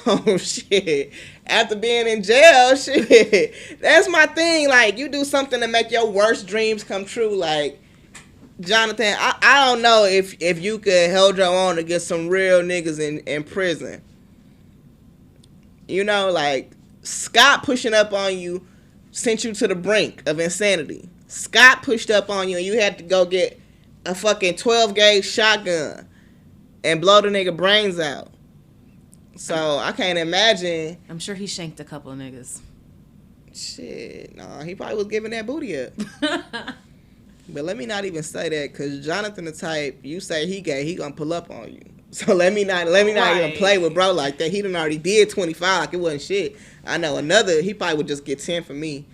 Oh, shit. After being in jail, shit. That's my thing. Like, you do something to make your worst dreams come true. Like, Jonathan, I don't know if you could hold your own against some real niggas in prison. You know, like, Scott pushing up on you sent you to the brink of insanity. Scott pushed up on you and you had to go get a fucking 12-gauge shotgun and blow the nigga brains out. So, I can't imagine. I'm sure he shanked a couple of niggas. Shit, nah, he probably was giving that booty up. But let me not even say that, because Jonathan the type, you say he gay, he gonna pull up on you. So let me not even Right. play with bro like that. He done already did 25 like it wasn't shit. I know another, he probably would just get 10 for me.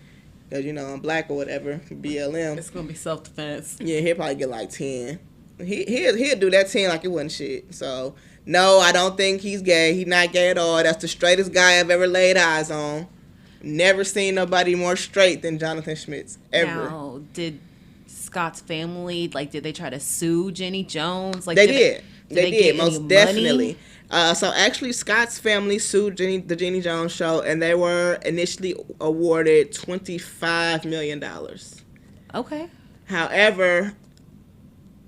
Because, you know, I'm black or whatever, BLM. It's gonna be self-defense. Yeah, he'll probably get like 10. He'll do that 10 like it wasn't shit. So, no, I don't think he's gay. He's not gay at all. That's the straightest guy I've ever laid eyes on. Never seen nobody more straight than Jonathan Schmitz, ever. Now, did Scott's family, like, did they try to sue Jenny Jones? Like, They did. They get did, any most money? definitely. So actually, Scott's family sued the Jenny Jones show, and they were initially awarded $25 million. Okay. However,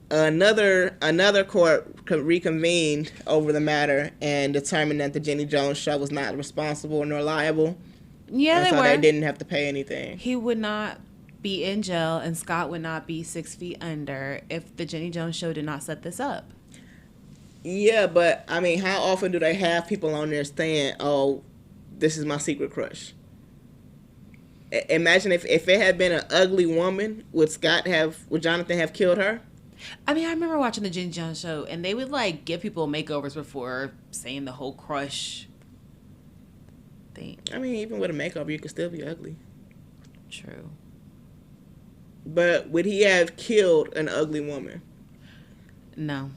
another court reconvened over the matter and determined that the Jenny Jones show was not responsible nor liable. Yeah, and they so were. they didn't have to pay anything. He would not be in jail, and Scott would not be 6 feet under if the Jenny Jones show did not set this up. Yeah, but I mean, how often do they have people on there saying, "Oh, this is my secret crush"? Imagine if it had been an ugly woman, would Jonathan have killed her? I mean, I remember watching the Jenny Jones show, and they would, like, give people makeovers before saying the whole crush thing. I mean, even with a makeover, you could still be ugly. True. But would he have killed an ugly woman? No.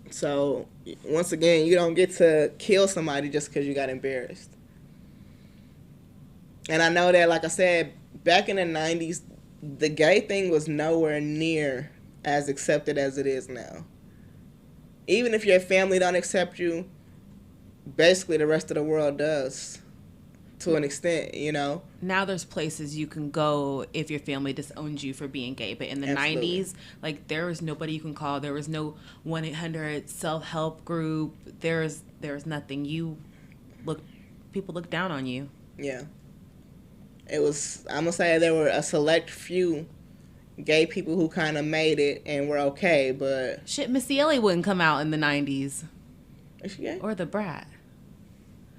So, once again, you don't get to kill somebody just because you got embarrassed. And I know that, like I said, back in the 90s, the gay thing was nowhere near as accepted as it is now. Even if your family don't accept you, basically the rest of the world does, to an extent, you know. Now there's places you can go if your family disowns you for being gay. But in the Absolutely. 90s, like, there was nobody you can call. There was no 1-800 self-help group. There was nothing. People looked down on you. Yeah. I'm going to say there were a select few gay people who kind of made it and were okay, but... Shit, Missy Elliott wouldn't come out in the 90s. Is she gay? Or The Brat.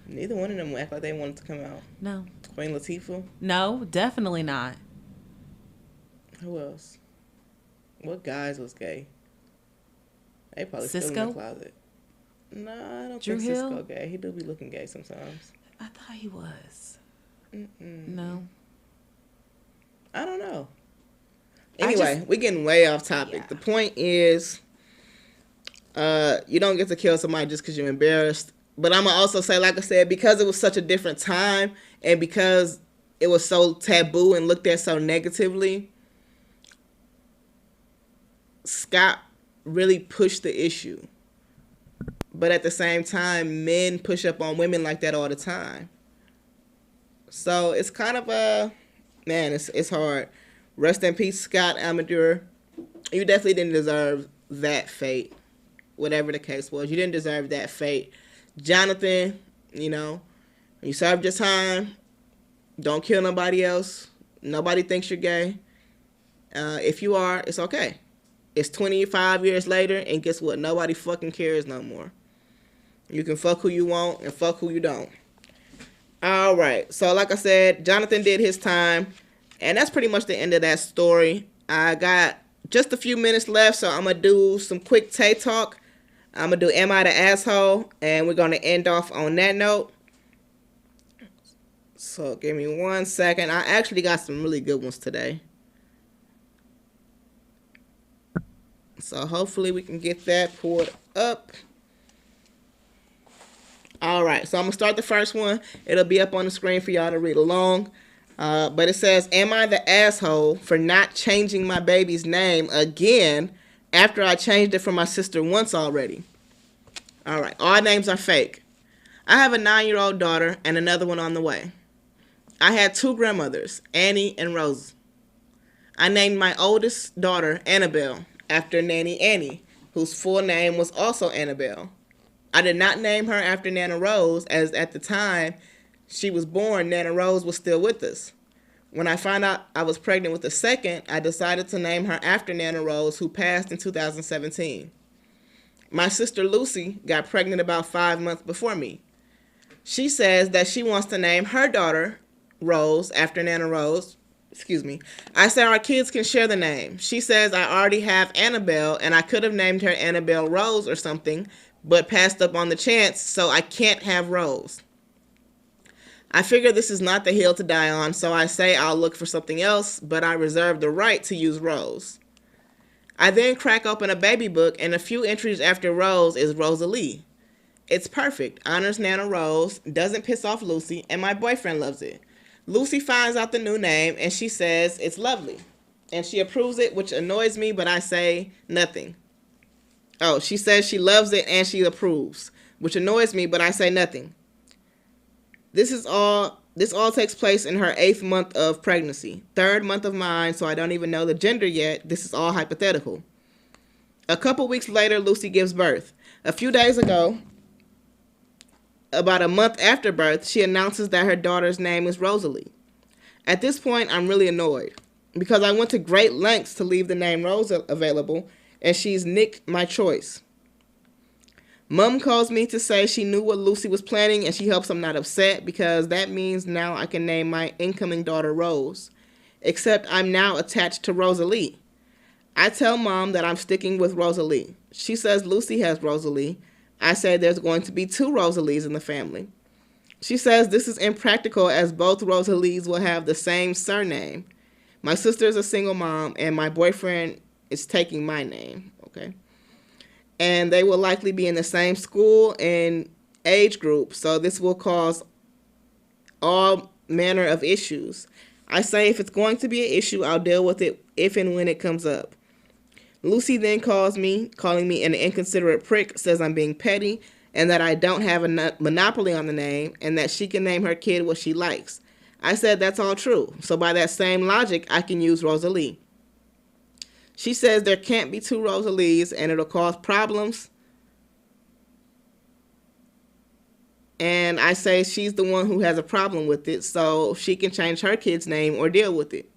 Neither one of them act like they wanted to come out. No. Queen Latifah? No, definitely not. Who else? What guys was gay? They probably still in Cisco? the closet. No, I don't Drew think Hill? Cisco gay. He do be looking gay sometimes. I thought he was. Mm-mm. No. I don't know. Anyway, we're getting way off topic. Yeah. The point is, you don't get to kill somebody just because you're embarrassed. But I'm going to also say, like I said, because it was such a different time and because it was so taboo and looked at so negatively, Scott really pushed the issue. But at the same time, men push up on women like that all the time. So it's kind of it's hard. Rest in peace, Scott Amador. You definitely didn't deserve that fate. Whatever the case was, you didn't deserve that fate. Jonathan, you know, you served your time. Don't kill nobody else. Nobody thinks you're gay. If you are, it's okay. It's 25 years later, and guess what? Nobody fucking cares no more. You can fuck who you want and fuck who you don't. All right. So, like I said, Jonathan did his time, and that's pretty much the end of that story. I got just a few minutes left, so I'm going to do some quick TAE talk. I'm going to do Am I the Asshole? And we're going to end off on that note. So, give me 1 second. I actually got some really good ones today. So, hopefully we can get that pulled up. All right, so I'm going to start the first one. It'll be up on the screen for y'all to read along. But it says, am I the asshole for not changing my baby's name again after I changed it for my sister once already? All right, all names are fake. I have a 9-year-old daughter and another one on the way. I had 2 grandmothers, Annie and Rose. I named my oldest daughter Annabelle after Nanny Annie, whose full name was also Annabelle. I did not name her after Nana Rose, as at the time she was born, Nana Rose was still with us. When I found out I was pregnant with the second, I decided to name her after Nana Rose, who passed in 2017. My sister Lucy got pregnant about 5 months before me. She says that she wants to name her daughter Rose after Nana Rose, Excuse me. I said our kids can share the name. She says I already have Annabelle, and I could have named her Annabelle Rose or something, but passed up on the chance, so I can't have Rose. I figure this is not the hill to die on, so I say I'll look for something else, but I reserve the right to use Rose. I then crack open a baby book, and a few entries after Rose is Rosalie. It's perfect, honors Nana Rose, doesn't piss off Lucy, and my boyfriend loves it. Lucy finds out the new name, and she says it's lovely. And she approves it, which annoys me, but I say nothing. Oh, she says she loves it and she approves, which annoys me, but I say nothing. This all takes place in her 8th month of pregnancy. 3rd month of mine, so I don't even know the gender yet. This is all hypothetical. A couple weeks later, Lucy gives birth. A few days ago, about a month after birth, she announces that her daughter's name is Rosalie. At this point, I'm really annoyed because I went to great lengths to leave the name Rose available, and she's nicked my choice. Mom calls me to say she knew what Lucy was planning and she hopes I'm not upset because that means now I can name my incoming daughter Rose. Except I'm now attached to Rosalie. I tell Mom that I'm sticking with Rosalie. She says Lucy has Rosalie. I say there's going to be 2 Rosalies in the family. She says this is impractical as both Rosalies will have the same surname. My sister is a single mom and my boyfriend is taking my name. Okay. And they will likely be in the same school and age group, so this will cause all manner of issues. I say if it's going to be an issue, I'll deal with it if and when it comes up. Lucy then calls me, calling me an inconsiderate prick, says I'm being petty, and that I don't have a monopoly on the name, and that she can name her kid what she likes. I said that's all true, so by that same logic, I can use Rosalie. She says there can't be 2 Rosalies and it'll cause problems. And I say she's the one who has a problem with it, so she can change her kid's name or deal with it.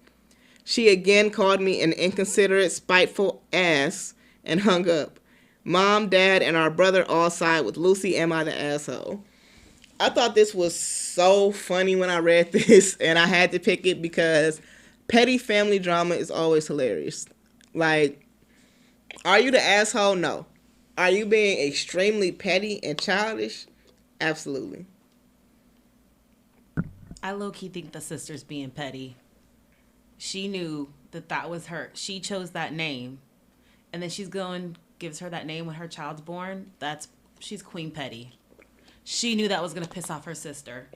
She again called me an inconsiderate, spiteful ass and hung up. Mom, Dad, and our brother all side with Lucy. Am I the asshole? I thought this was so funny when I read this, and I had to pick it because petty family drama is always hilarious. Like, are you the asshole? No. Are you being extremely petty and childish? Absolutely. I low-key think the sister's being petty. She knew that was her. She chose that name. And then gives her that name when her child's born. She's Queen Petty. She knew that was going to piss off her sister.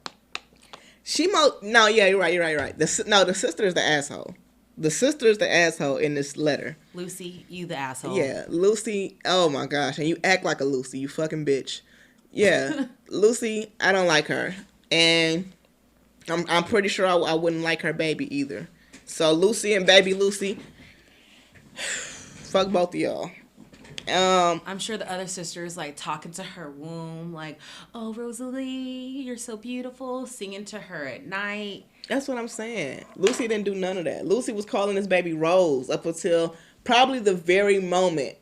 No, yeah, you're right. The sister is the asshole. The sister is the asshole in this letter. Lucy, you the asshole. Yeah, Lucy, oh my gosh, and you act like a Lucy, you fucking bitch. Yeah, Lucy, I don't like her. And I'm pretty sure I wouldn't like her baby either. So Lucy and baby Lucy, fuck both of y'all. I'm sure the other sister is like talking to her womb, like, oh, Rosalie, you're so beautiful, singing to her at night. That's what I'm saying. Lucy didn't do none of that. Lucy was calling this baby Rose up until probably the very moment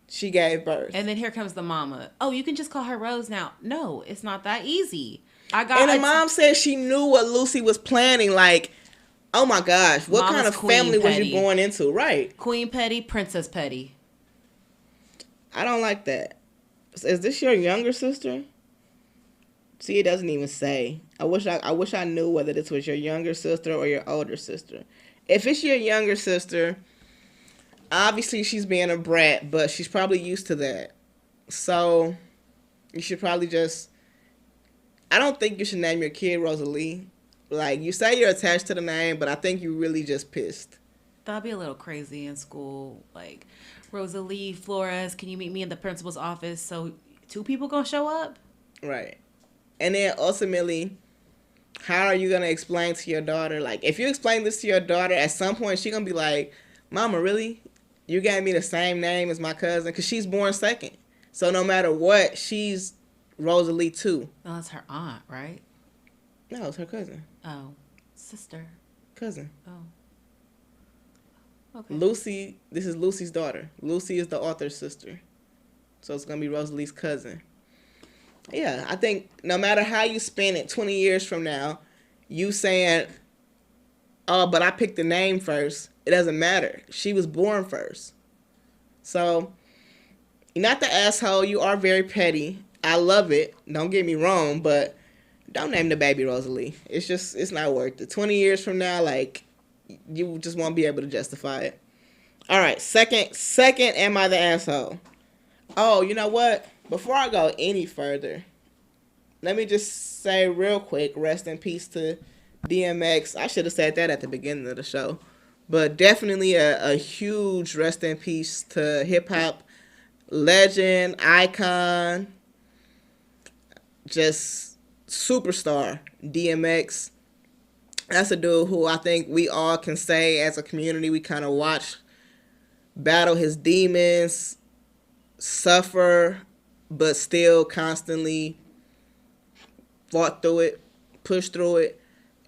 she gave birth. And then here comes the mama. Oh, you can just call her Rose now. No, it's not that easy. And the mom said she knew what Lucy was planning. Like, oh my gosh, what kind of family was you born into? Right. Queen Petty, Princess Petty. I don't like that. Is this your younger sister? See, it doesn't even say. I wish I knew whether this was your younger sister or your older sister. If it's your younger sister, obviously she's being a brat, but she's probably used to that. So you should probably I don't think you should name your kid Rosalie. Like, you say you're attached to the name, but I think you really just pissed. That'd be a little crazy in school. Like, Rosalie Flores, can you meet me in the principal's office? So 2 people gonna show up? Right. And then ultimately, how are you going to explain to your daughter? Like, if you explain this to your daughter, at some point she's going to be like, Mama, really? You gave me the same name as my cousin? Because she's born second. So no matter what, she's Rosalie too. No, that's her aunt, right? No, it's her cousin. Oh, sister. Cousin. Oh. Okay. Lucy, this is Lucy's daughter. Lucy is the author's sister. So it's going to be Rosalie's cousin. Yeah, I think no matter how you spin it, 20 years from now, you saying, oh, but I picked the name first. It doesn't matter. She was born first. So, you're not the asshole. You are very petty. I love it. Don't get me wrong, but don't name the baby Rosalie. It's not worth it. 20 years from now, like, you just won't be able to justify it. All right, second, am I the asshole? Oh, you know what? Before I go any further, let me just say real quick, rest in peace to DMX. I should have said that at the beginning of the show. But definitely a huge rest in peace to hip-hop legend, icon, just superstar, DMX. That's a dude who I think we all can say as a community we kind of watch battle his demons, suffer, but still constantly fought through it, pushed through it.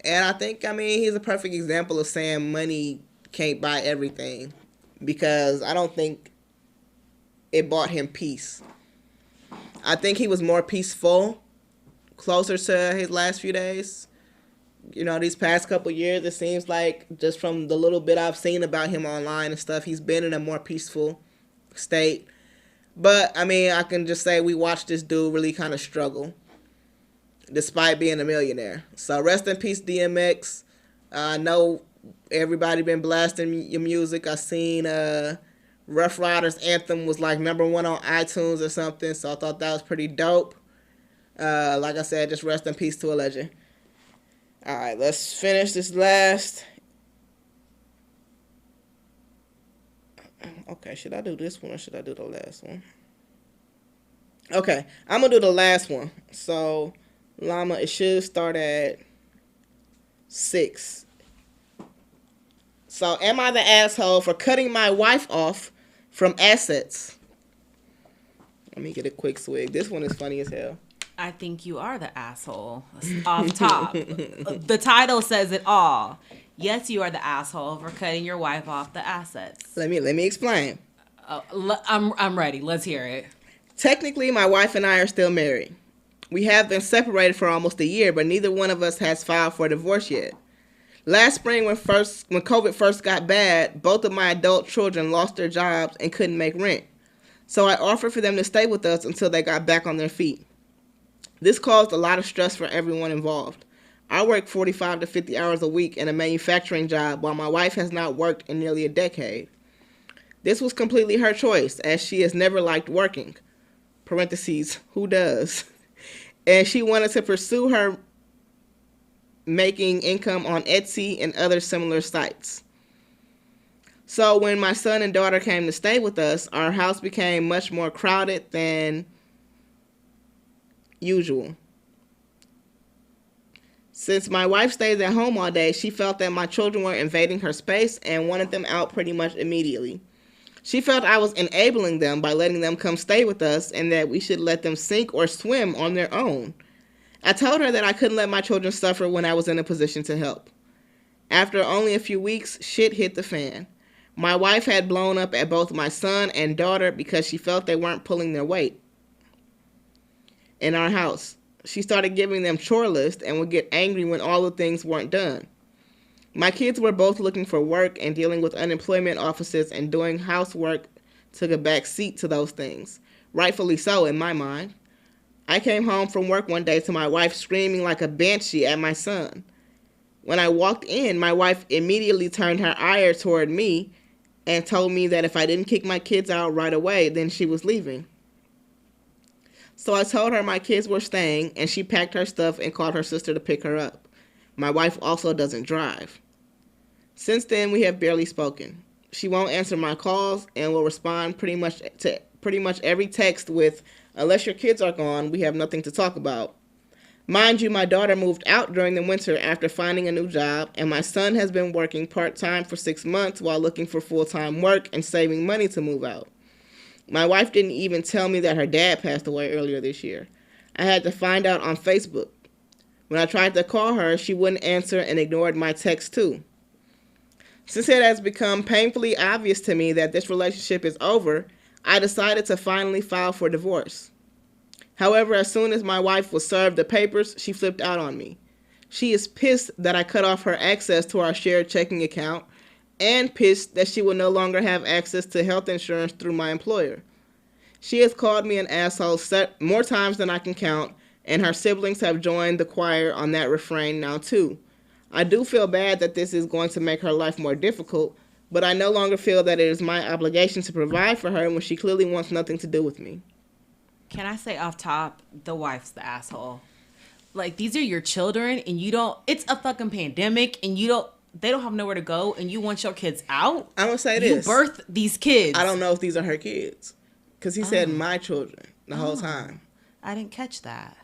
And I think, he's a perfect example of saying money can't buy everything, because I don't think it bought him peace. I think he was more peaceful closer to his last few days. You know, these past couple years, it seems like, just from the little bit I've seen about him online and stuff, he's been in a more peaceful state. But, I can just say we watched this dude really kind of struggle, despite being a millionaire. So, rest in peace, DMX. I know everybody been blasting your music. I seen Rough Riders Anthem was like #1 on iTunes or something, so I thought that was pretty dope. Like I said, just rest in peace to a legend. All right, let's finish this last. Okay, should I do this one or should I do the last one? Okay, I'm going to do the last one. So, Llama, it should start at 6. So, am I the asshole for cutting my wife off from assets? Let me get a quick swig. This one is funny as hell. I think you are the asshole. Off top. The title says it all. Yes, you are the asshole for cutting your wife off the assets. Let me explain. I'm ready. Let's hear it. Technically, my wife and I are still married. We have been separated for almost a year, but neither one of us has filed for divorce yet. Last spring, when COVID first got bad, both of my adult children lost their jobs and couldn't make rent. So I offered for them to stay with us until they got back on their feet. This caused a lot of stress for everyone involved. I work 45 to 50 hours a week in a manufacturing job, while my wife has not worked in nearly a decade. This was completely her choice, as she has never liked working. Parentheses, who does? And she wanted to pursue her making income on Etsy and other similar sites. So when my son and daughter came to stay with us, our house became much more crowded than usual. Since my wife stays at home all day, she felt that my children were invading her space and wanted them out pretty much immediately. She felt I was enabling them by letting them come stay with us and that we should let them sink or swim on their own. I told her that I couldn't let my children suffer when I was in a position to help. After only a few weeks, shit hit the fan. My wife had blown up at both my son and daughter because she felt they weren't pulling their weight in our house. She started giving them chore lists and would get angry when all the things weren't done. My kids were both looking for work and dealing with unemployment offices, and doing housework took a back seat to those things. Rightfully so, in my mind. I came home from work one day to my wife screaming like a banshee at my son. When I walked in, my wife immediately turned her ire toward me and told me that if I didn't kick my kids out right away, then she was leaving. So I told her my kids were staying, and she packed her stuff and called her sister to pick her up. My wife also doesn't drive. Since then, we have barely spoken. She won't answer my calls and will respond pretty much every text with, "Unless your kids are gone, we have nothing to talk about." Mind you, my daughter moved out during the winter after finding a new job, and my son has been working part-time for 6 months while looking for full-time work and saving money to move out. My wife didn't even tell me that her dad passed away earlier this year. I had to find out on Facebook. When I tried to call her, she wouldn't answer and ignored my text too. Since it has become painfully obvious to me that this relationship is over, I decided to finally file for divorce. However, as soon as my wife was served the papers, she flipped out on me. She is pissed that I cut off her access to our shared checking account and pissed that she will no longer have access to health insurance through my employer. She has called me an asshole more times than I can count, and her siblings have joined the choir on that refrain now too. I do feel bad that this is going to make her life more difficult, but I no longer feel that it is my obligation to provide for her when she clearly wants nothing to do with me. Can I say off top, the wife's the asshole. Like, these are your children, and you don't, it's a fucking pandemic, and they don't have nowhere to go, and you want your kids out? I'm going to say this. You birthed these kids. I don't know if these are her kids, because he said my children the whole time. I didn't catch that.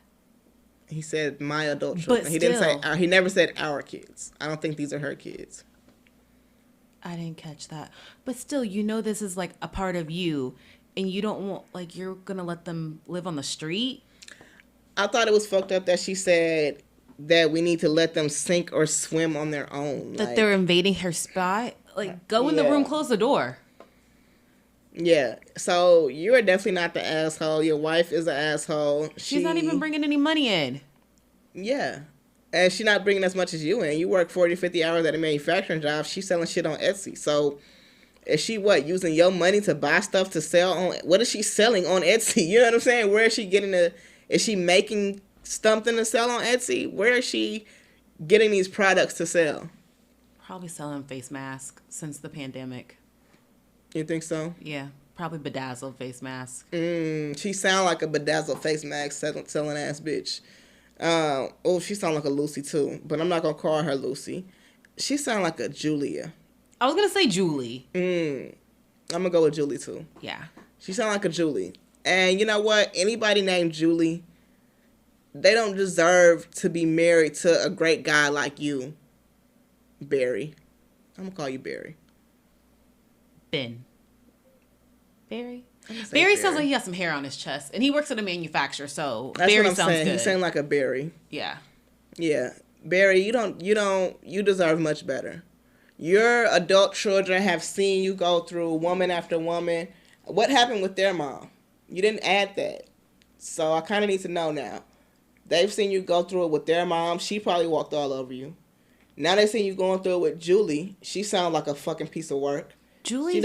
He said my adult children. But he didn't say, he never said our kids. I don't think these are her kids. I didn't catch that. But still, this is like a part of you, and you don't want, like, you're going to let them live on the street? I thought it was fucked up that she said that we need to let them sink or swim on their own. That they're invading her spot? Like, go in the room, close the door. Yeah. So, you're definitely not the asshole. Your wife is an asshole. She's not even bringing any money in. Yeah. And she's not bringing as much as you in. You work 40, 50 hours at a manufacturing job. She's selling shit on Etsy. So, is she using your money to buy stuff to sell on? What is she selling on Etsy? You know what I'm saying? Where is she getting is she making something to sell on Etsy? Where is she getting these products to sell? Probably selling face masks since the pandemic. You think so? Yeah. Probably bedazzled face mask. She sound like a bedazzled face mask selling ass bitch. She sound like a Lucy too, but I'm not gonna call her Lucy. She sound like a Julia. I was gonna say Julie. I'm gonna go with Julie too. Yeah. She sound like a Julie. And you know what? Anybody named Julie, they don't deserve to be married to a great guy like you, Barry. I'm gonna call you Barry. Ben. Barry? Barry sounds like he has some hair on his chest, and he works at a manufacturer, so That's Barry what I'm sounds saying. good. He sounds like a Barry. Yeah. Yeah. Barry, you deserve much better. Your adult children have seen you go through woman after woman. What happened with their mom? You didn't add that. So I kind of need to know now. They've seen you go through it with their mom. She probably walked all over you. Now they see you going through it with Julie. She sounds like a fucking piece of work. Julie? She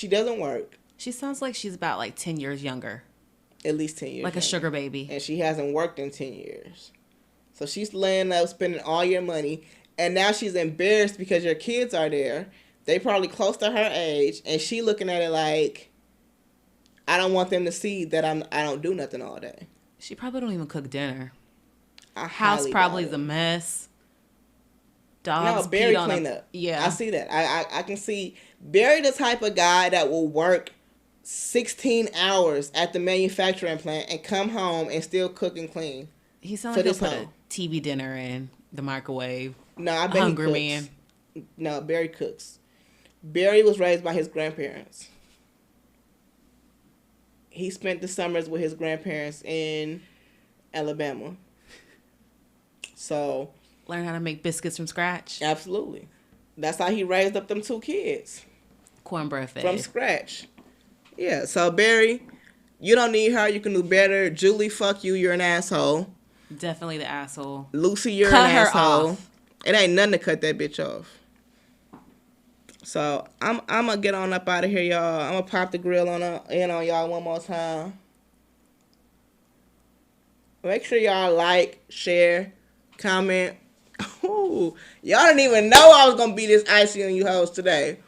doesn't work. She sounds like she's about 10 years younger. At least 10 years. Like a sugar baby. And she hasn't worked in 10 years. So she's laying up spending all your money. And now she's embarrassed because your kids are there. They probably close to her age. And she looking at it like, I don't want them to see that I don't do nothing all day. She probably don't even cook dinner. House probably is a mess. Dogs Barry peed on clean up. Yeah. I see that. I can see Barry the type of guy that will work 16 hours at the manufacturing plant and come home and still cook and clean. He sounds like he'll put a TV dinner in the microwave. No, I bet Hungry he cooks. man. No, Barry cooks. Barry was raised by his grandparents. He spent the summers with his grandparents in Alabama. So... Learn how to make biscuits from scratch. Absolutely. That's how he raised up them 2 kids. Cornbread fed. From scratch. Yeah, so Barry, you don't need her. You can do better. Julie, fuck you. You're an asshole. Definitely the asshole. Lucy, you're cut an her asshole. off. It ain't nothing to cut that bitch off. So I'm gonna get on up out of here, y'all. I'm gonna pop the grill on y'all one more time. Make sure y'all like, share, comment. Ooh, y'all didn't even know I was gonna be this icy on you hoes today.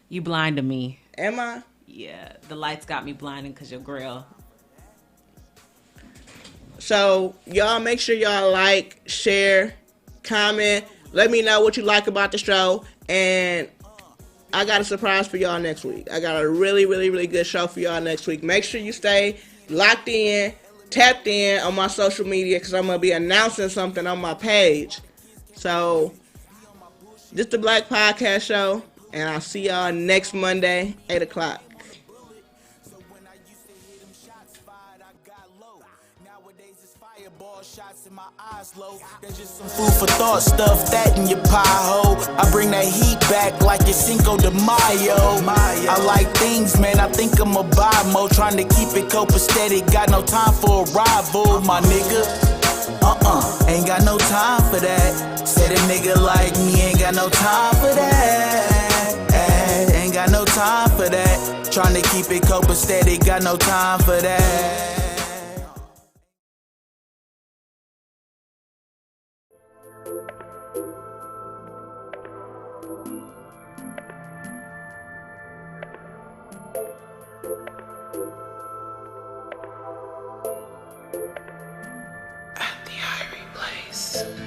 You blinded me. Am I? Yeah, the lights got me blinded because your grill. So y'all make sure y'all like, share, comment. Let me know what you like about the show. And I got a surprise for y'all next week. I got a really, really, really good show for y'all next week. Make sure you stay locked in, tapped in on my social media because I'm going to be announcing something on my page. So, this the Black Podcast Show. And I'll see y'all next Monday, 8 o'clock. Shots in my eyes low. There's just some food for thought, stuff that in your pie hole. I bring that heat back like it's Cinco de Mayo. I like things, man. I think I'm a buy mo. Trying to keep it copacetic. Got no time for a rival, my nigga. Ain't got no time for that. Said a nigga like me ain't got no time for that. Ain't got no time for that. Tryna keep it copacetic, got no time for that. At the Irie Place.